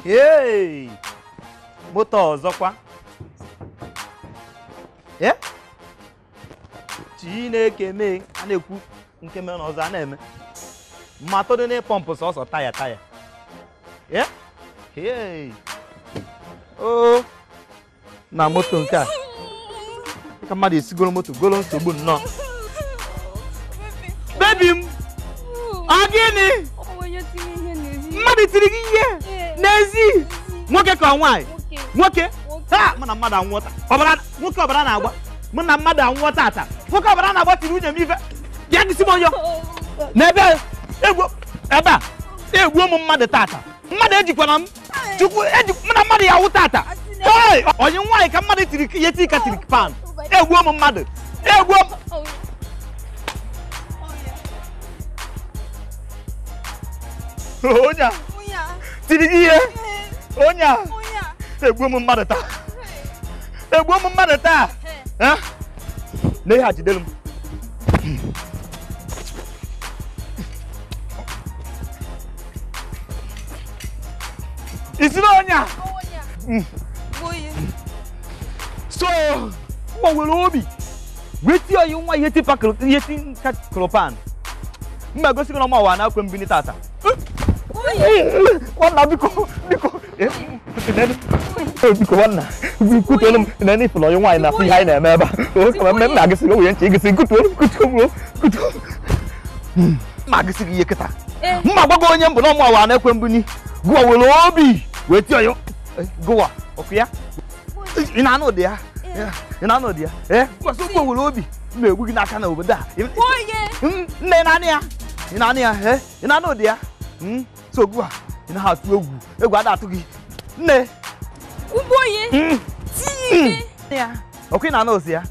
Hey! Moto ọzọkwa. Eh? Chineke mee a na-ekwu nke mere n'ọzọ a na-eme. Mmatụ dị na pọmpụ sọsọ taya. Eh? Hey! Oh! Na moto nke a. Ka mmadụ esigoro moto golo nsogbu nnọọ. Baby m! Ọ gịnị? Mmadụ tiri gị ihe n'ezi. Nwoke ka nwaanyị? Nwoke? Ha! Mụ na mmadụ anwụọta. Nwoke ọbara na-agba. Mụ na mmadụ anwụọta ata. Nwoke ọbara na-agba tiri nwunye m ife. Bịa gị si m onye. N'ebe egwu ebe a egwu ụmụ mmadụ tata. Mmadụ ejikwana m. Chukwu mụ na mmadụ ya awụ tata. Hey! Onye nwaanyị ka mmadụ tiri ihe tika tiri pan. Egwu ụmụ mmadụ. Egwu onye tiri gị ihe. Onye egwu ụmụ mmadụ taa. Egwu ụmụ mmadụ taa. Na ihe a jidere m. Isi na onye so nwa nwere obi weti oyi nwa ihe ti kropan mma gosi na ọwa na akwe mbini tata. Nwanna biko nwanna kutuolu m na ndị ifụlọ onye nwaanyị na-afụ ihe anyị na-eme ebe a mme m na-agịsị gị onye nche ịgịsị kutuolu ma gịsị gị ihe kịta mma gwago onye mbụ na ọmụ ọwa na-ekwe mbini gụwa were obi weti oyi gụwa ọkụ ya ị na-anụ ụdị ya kwasị ụgbọ were obi m na-egbu gị n'aka na obodo a nne ị na-anụ ya ị na-anụ ụdị ya so ugbu a ị naghị atụ egwu ada atụ gị nne ọkụ ị na-anụ ozi ya